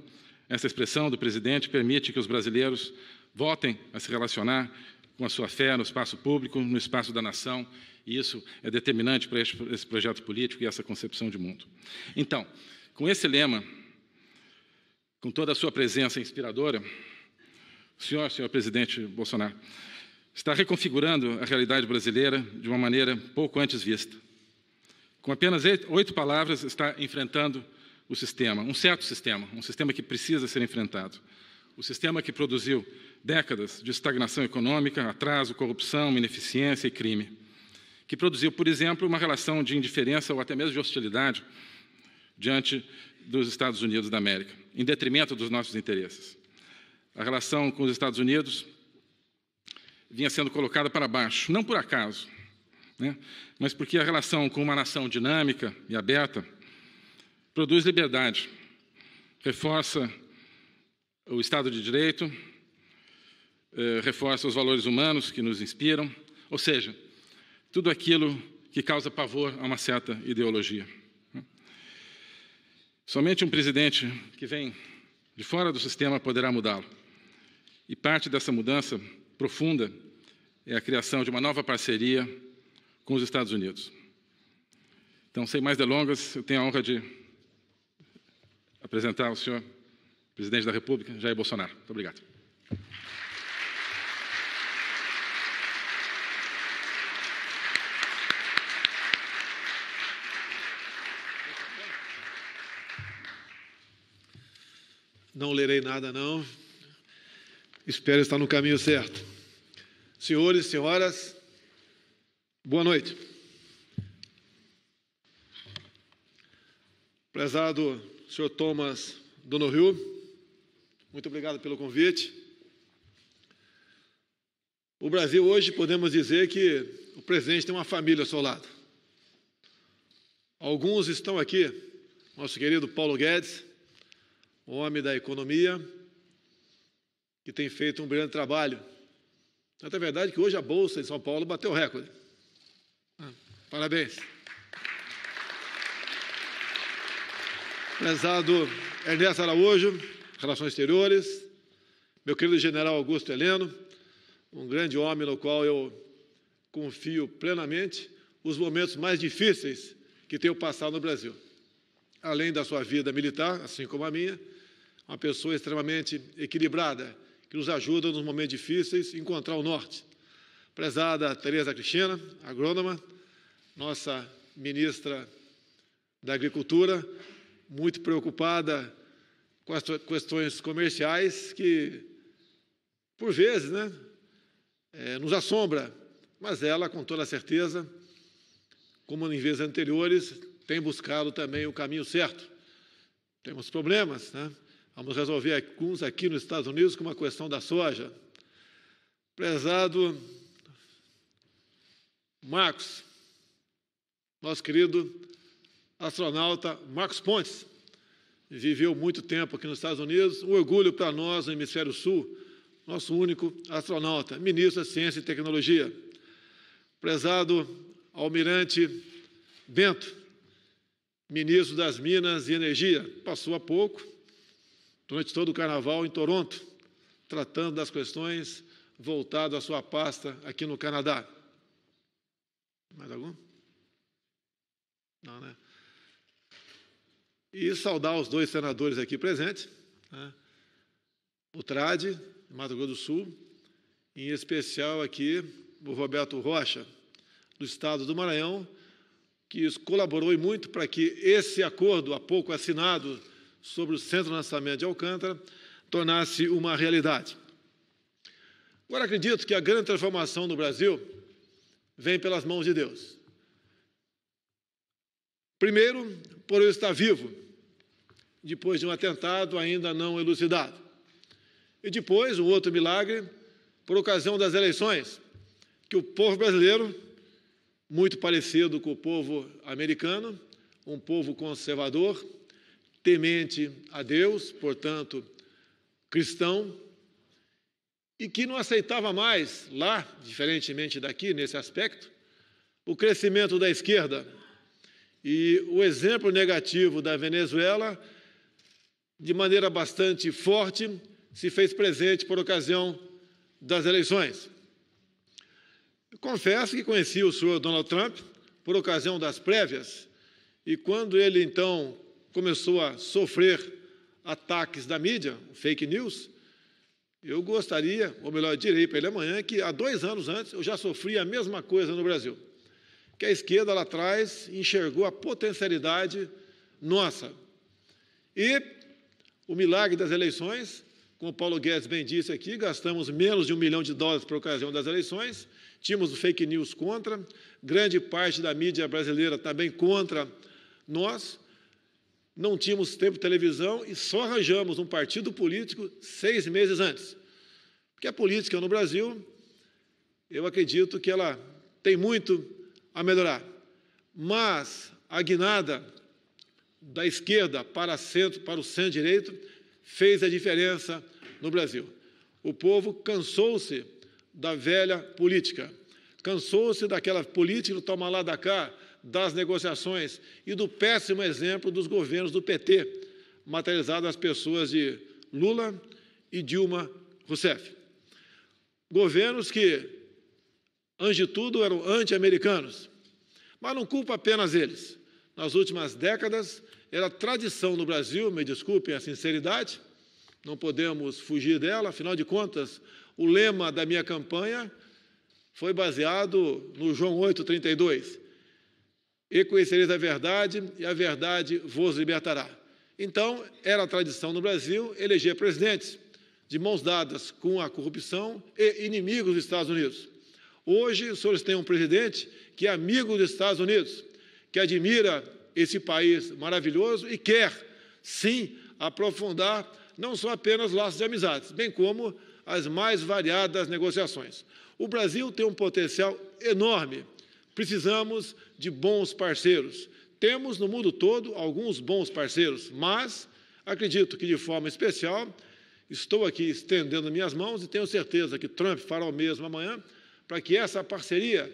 essa expressão do presidente permite que os brasileiros voltem a se relacionar com a sua fé no espaço público, no espaço da nação, e isso é determinante para esse projeto político e essa concepção de mundo. Então, com esse lema, com toda a sua presença inspiradora, o senhor presidente Bolsonaro, está reconfigurando a realidade brasileira de uma maneira pouco antes vista. Com apenas 8 palavras, está enfrentando o sistema, um certo sistema, um sistema que precisa ser enfrentado. O sistema que produziu décadas de estagnação econômica, atraso, corrupção, ineficiência e crime. Que produziu, por exemplo, uma relação de indiferença ou até mesmo de hostilidade diante dos Estados Unidos da América, em detrimento dos nossos interesses. A relação com os Estados Unidos vinha sendo colocada para baixo, não por acaso, né? Mas porque a relação com uma nação dinâmica e aberta produz liberdade, reforça o Estado de Direito, reforça os valores humanos que nos inspiram, ou seja, tudo aquilo que causa pavor a uma certa ideologia. Somente um presidente que vem de fora do sistema poderá mudá-lo. E parte dessa mudança profunda é a criação de uma nova parceria com os Estados Unidos. Então, sem mais delongas, eu tenho a honra de apresentar ao senhor presidente da República, Jair Bolsonaro. Muito obrigado. Não lerei nada, não. Espero estar no caminho certo. Senhores, senhoras, boa noite. Prezado senhor Thomas Donoghue, muito obrigado pelo convite. O Brasil hoje, podemos dizer que o presidente tem uma família ao seu lado. Alguns estão aqui, nosso querido Paulo Guedes, homem da economia, que tem feito um brilhante trabalho. É verdade que hoje a Bolsa em São Paulo bateu recorde. Parabéns. Prezado Ernesto Araújo, Relações Exteriores, meu querido general Augusto Heleno, um grande homem no qual eu confio plenamente, os momentos mais difíceis que tenho passado no Brasil. Além da sua vida militar, assim como a minha, uma pessoa extremamente equilibrada, que nos ajuda nos momentos difíceis a encontrar o norte. Prezada Tereza Cristina, agrônoma, nossa ministra da Agricultura, muito preocupada com as questões comerciais que, por vezes, nos assombra, mas ela, com toda certeza, como em vezes anteriores, tem buscado também o caminho certo. Temos problemas, Vamos resolver alguns aqui nos Estados Unidos, como a questão da soja. Prezado Marcos, nosso querido astronauta Marcos Pontes, viveu muito tempo aqui nos Estados Unidos, um orgulho para nós no Hemisfério Sul, nosso único astronauta, ministro da Ciência e Tecnologia. Prezado Almirante Bento, ministro das Minas e Energia, passou há pouco, durante todo o Carnaval em Toronto, tratando das questões voltadas à sua pasta aqui no Canadá. Mais algum? Não, E saudar os 2 senadores aqui presentes, o Trade, de Mato Grosso do Sul, em especial aqui o Roberto Rocha, do Estado do Maranhão, que colaborou muito para que esse acordo, há pouco assinado, sobre o Centro de Lançamento de Alcântara tornasse uma realidade. Agora, acredito que a grande transformação no Brasil vem pelas mãos de Deus. Primeiro, por eu estar vivo, depois de um atentado ainda não elucidado. E depois, um outro milagre, por ocasião das eleições, que o povo brasileiro, muito parecido com o povo americano, um povo conservador, temente a Deus, portanto, cristão, e que não aceitava mais, lá, diferentemente daqui, nesse aspecto, o crescimento da esquerda e o exemplo negativo da Venezuela, de maneira bastante forte, se fez presente por ocasião das eleições. Eu confesso que conheci o senhor Donald Trump por ocasião das prévias, e quando ele, então, começou a sofrer ataques da mídia, fake news, eu gostaria, ou melhor, direi para ele amanhã, que há 2 anos antes eu já sofria a mesma coisa no Brasil, que a esquerda lá atrás enxergou a potencialidade nossa. E o milagre das eleições, como o Paulo Guedes bem disse aqui, gastamos menos de $1 milhão por ocasião das eleições, tínhamos o fake news contra, grande parte da mídia brasileira também contra nós, não tínhamos tempo de televisão e só arranjamos um partido político 6 meses antes. Porque a política no Brasil, eu acredito que ela tem muito a melhorar. Mas a guinada da esquerda para o centro-direito fez a diferença no Brasil. O povo cansou-se da velha política, cansou-se daquela política do toma lá da cá, das negociações e do péssimo exemplo dos governos do PT, materializado nas pessoas de Lula e Dilma Rousseff. Governos que, antes de tudo, eram anti-americanos, mas não culpa apenas eles. Nas últimas décadas, era tradição no Brasil, me desculpem a sinceridade, não podemos fugir dela, afinal de contas, o lema da minha campanha foi baseado no João 8,32. E conhecereis a verdade, e a verdade vos libertará. Então, era a tradição no Brasil eleger presidentes de mãos dadas com a corrupção e inimigos dos Estados Unidos. Hoje, os senhores têm um presidente que é amigo dos Estados Unidos, que admira esse país maravilhoso e quer, sim, aprofundar não só apenas laços de amizades, bem como as mais variadas negociações. O Brasil tem um potencial enorme. Precisamos de bons parceiros. Temos no mundo todo alguns bons parceiros, mas acredito que de forma especial estou aqui estendendo minhas mãos e tenho certeza que Trump fará o mesmo amanhã para que essa parceria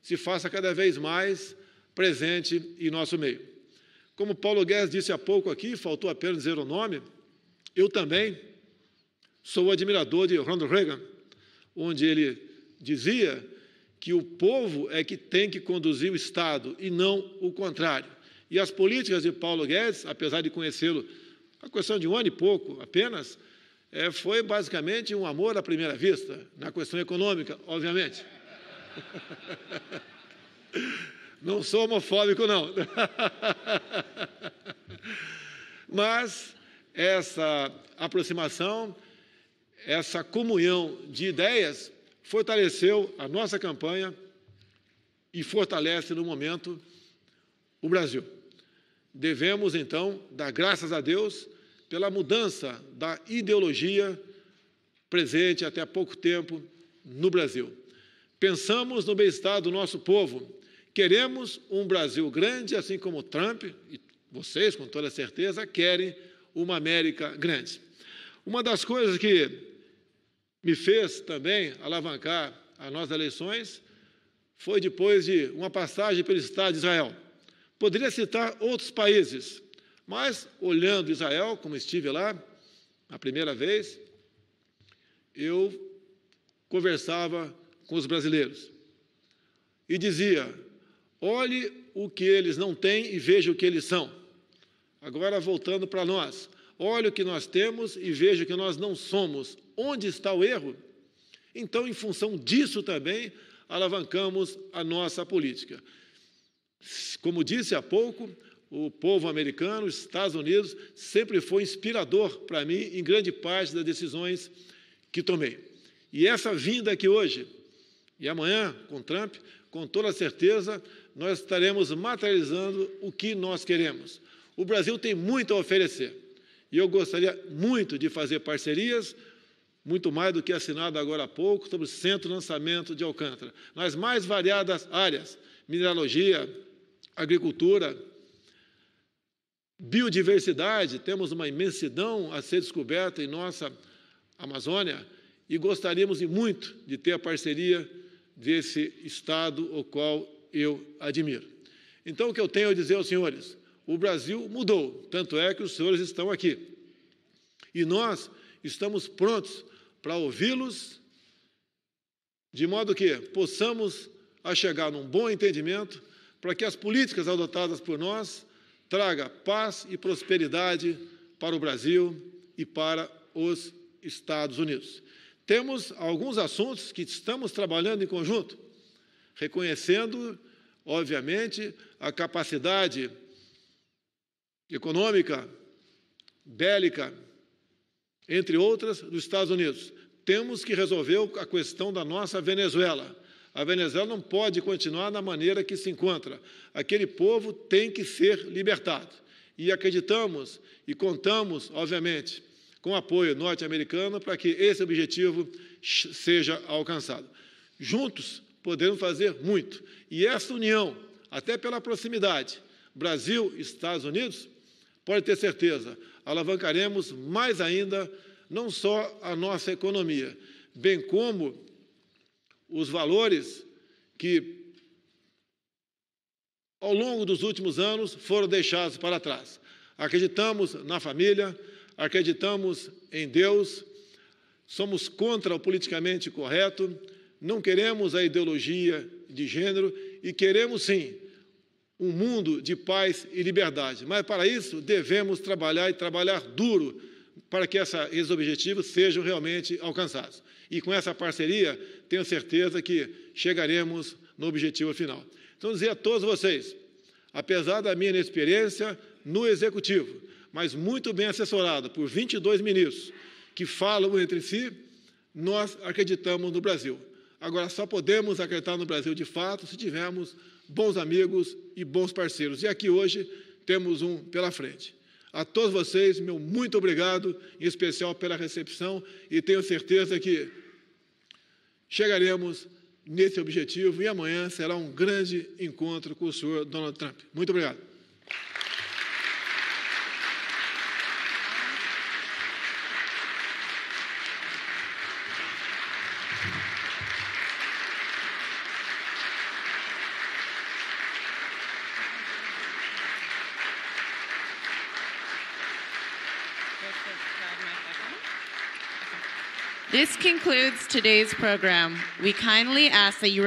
se faça cada vez mais presente em nosso meio. Como Paulo Guedes disse há pouco aqui, faltou apenas dizer o nome, eu também sou admirador de Ronald Reagan, onde ele dizia que o povo é que tem que conduzir o Estado e não o contrário. E as políticas de Paulo Guedes, apesar de conhecê-lo a questão de 1 ano e pouco apenas, foi basicamente um amor à primeira vista, na questão econômica, obviamente. Não sou homofóbico, não. Mas essa aproximação, essa comunhão de ideias fortaleceu a nossa campanha e fortalece, no momento, o Brasil. Devemos, então, dar graças a Deus pela mudança da ideologia presente até há pouco tempo no Brasil. Pensamos no bem-estar do nosso povo. Queremos um Brasil grande, assim como Trump, e vocês, com toda certeza, querem uma América grande. Uma das coisas que me fez também alavancar as nossas eleições foi depois de uma passagem pelo Estado de Israel. Poderia citar outros países, mas, olhando Israel, como estive lá a primeira vez, eu conversava com os brasileiros e dizia: olhe o que eles não têm e veja o que eles são. Agora, voltando para nós, olhe o que nós temos e veja o que nós não somos. Onde está o erro? Então, em função disso também, alavancamos a nossa política. Como disse há pouco, o povo americano, os Estados Unidos, sempre foi inspirador para mim em grande parte das decisões que tomei. E essa vinda aqui hoje e amanhã com Trump, com toda certeza, nós estaremos materializando o que nós queremos. O Brasil tem muito a oferecer e eu gostaria muito de fazer parcerias, muito mais do que assinado agora há pouco, sobre o Centro de Lançamento de Alcântara, nas mais variadas áreas, mineralogia, agricultura, biodiversidade, temos uma imensidão a ser descoberta em nossa Amazônia e gostaríamos muito de ter a parceria desse Estado, o qual eu admiro. Então, o que eu tenho a dizer aos senhores, o Brasil mudou, tanto é que os senhores estão aqui. E nós estamos prontos para ouvi-los, de modo que possamos chegar num bom entendimento, para que as políticas adotadas por nós traga paz e prosperidade para o Brasil e para os Estados Unidos. Temos alguns assuntos que estamos trabalhando em conjunto, reconhecendo, obviamente, a capacidade econômica, bélica, entre outras, dos Estados Unidos. Temos que resolver a questão da nossa Venezuela. A Venezuela não pode continuar da maneira que se encontra. Aquele povo tem que ser libertado. E acreditamos e contamos, obviamente, com o apoio norte-americano para que esse objetivo seja alcançado. Juntos podemos fazer muito. E essa união, até pela proximidade, Brasil e Estados Unidos, pode ter certeza, alavancaremos mais ainda não só a nossa economia, bem como os valores que, ao longo dos últimos anos, foram deixados para trás. Acreditamos na família, acreditamos em Deus, somos contra o politicamente correto, não queremos a ideologia de gênero e queremos, sim, um mundo de paz e liberdade. Mas, para isso, devemos trabalhar e trabalhar duro para que esses objetivos sejam realmente alcançados. E com essa parceria, tenho certeza que chegaremos no objetivo final. Então, dizer a todos vocês, apesar da minha inexperiência no Executivo, mas muito bem assessorado por 22 ministros que falam entre si, nós acreditamos no Brasil. Agora, só podemos acreditar no Brasil de fato se tivermos bons amigos e bons parceiros. E aqui hoje temos um pela frente. A todos vocês, meu muito obrigado, em especial pela recepção, e tenho certeza que chegaremos nesse objetivo e amanhã será um grande encontro com o senhor Donald Trump. Muito obrigado. This concludes today's program. We kindly ask that you